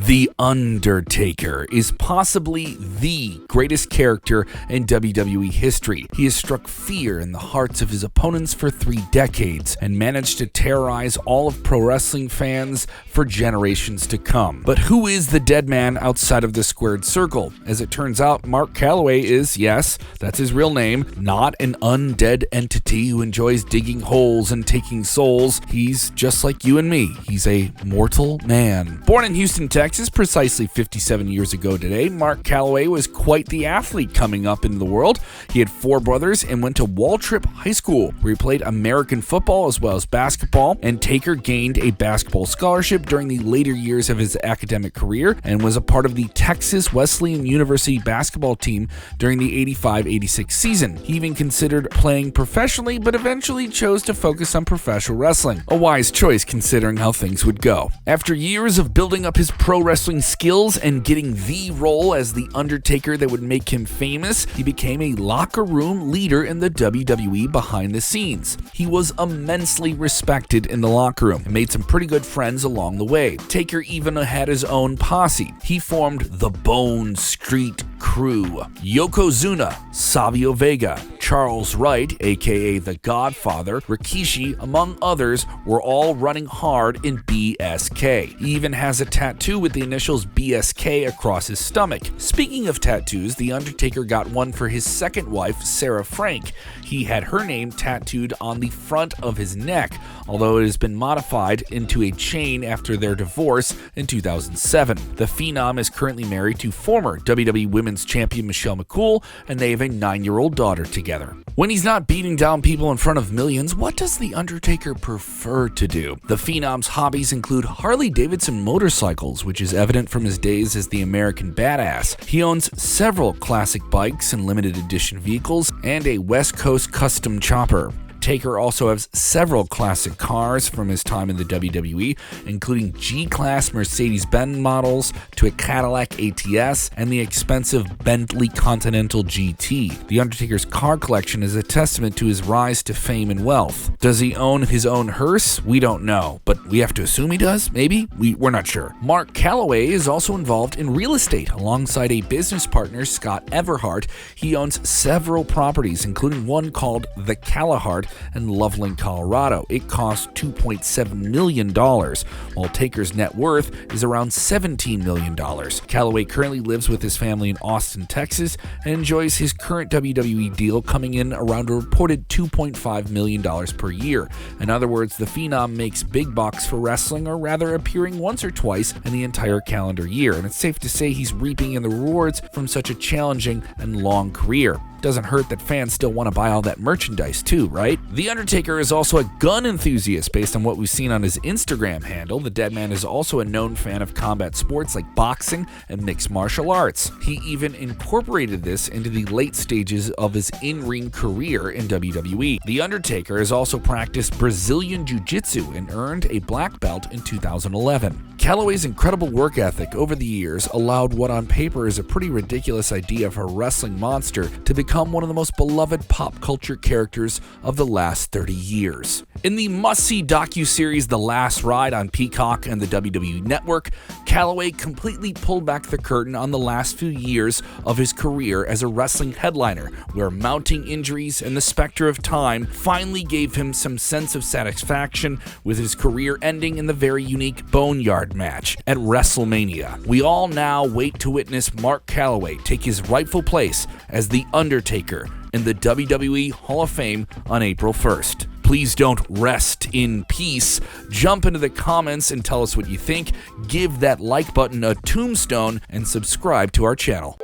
The Undertaker is possibly the greatest character in WWE history. He has struck fear in the hearts of his opponents for 3 decades and managed to terrorize all of pro wrestling fans for generations to come. But who is the dead man outside of the squared circle? As it turns out, Mark Calaway is, yes, that's his real name, not an undead entity who enjoys digging holes and taking souls. He's just like you and me. He's a mortal man. Born in Houston, Texas, precisely 57 years ago today, Mark Calaway was quite the athlete coming up in the world. He had 4 brothers and went to Waltrip High School, where he played American football as well as basketball, and Taker gained a basketball scholarship during the later years of his academic career and was a part of the Texas Wesleyan University basketball team during the 85-86 season. He even considered playing professionally, but eventually chose to focus on professional wrestling. A wise choice considering how things would go. After years of building up his pro wrestling skills and getting the role as the Undertaker that would make him famous, he became a locker room leader in the WWE behind the scenes. He was immensely respected in the locker room and made some pretty good friends along the way. Taker even had his own posse. He formed the Bone Street Crew. Yokozuna, Savio Vega, Charles Wright, aka the Godfather, Rikishi, among others, were all running hard in BSK. He even has a tattoo with the initials BSK across his stomach. Speaking of tattoos, The Undertaker got one for his second wife, Sarah Frank. He had her name tattooed on the front of his neck, although it has been modified into a chain after their divorce in 2007. The Phenom is currently married to former WWE Women's Champion Michelle McCool, and they have a 9-year-old daughter together. When he's not beating down people in front of millions, what does The Undertaker prefer to do? The Phenom's hobbies include Harley-Davidson motorcycles, which is evident from his days as the American Badass. He owns several classic bikes and limited edition vehicles, and a West Coast custom chopper. Taker also has several classic cars from his time in the WWE, including G-Class Mercedes-Benz models to a Cadillac ATS and the expensive Bentley Continental GT. The Undertaker's car collection is a testament to his rise to fame and wealth. Does he own his own hearse? We don't know, but we have to assume he does, maybe? We're not sure. Mark Calaway is also involved in real estate alongside a business partner, Scott Everhart. He owns several properties, including one called The Calahart in Loveland, Colorado. It costs $2.7 million, while Taker's net worth is around $17 million. Calaway currently lives with his family in Austin, Texas, and enjoys his current WWE deal coming in around a reported $2.5 million per year. In other words, the Phenom makes big bucks for wrestling, or rather appearing once or twice in the entire calendar year, and it's safe to say he's reaping in the rewards from such a challenging and long career. Doesn't hurt that fans still want to buy all that merchandise too, right? The Undertaker is also a gun enthusiast based on what we've seen on his Instagram handle. The dead man is also a known fan of combat sports like boxing and mixed martial arts. He even incorporated this into the late stages of his in-ring career in WWE. The Undertaker has also practiced Brazilian Jiu-Jitsu and earned a black belt in 2011. Calaway's incredible work ethic over the years allowed what on paper is a pretty ridiculous idea of a wrestling monster to become one of the most beloved pop culture characters of the last 30 years. In the must-see docuseries The Last Ride on Peacock and the WWE Network, Calaway completely pulled back the curtain on the last few years of his career as a wrestling headliner, where mounting injuries and the specter of time finally gave him some sense of satisfaction, with his career ending in the very unique Boneyard match at WrestleMania. We all now wait to witness Mark Calaway take his rightful place as The Undertaker in the WWE Hall of Fame on April 1st. Please don't rest in peace. Jump into the comments and tell us what you think. Give that like button a tombstone and subscribe to our channel.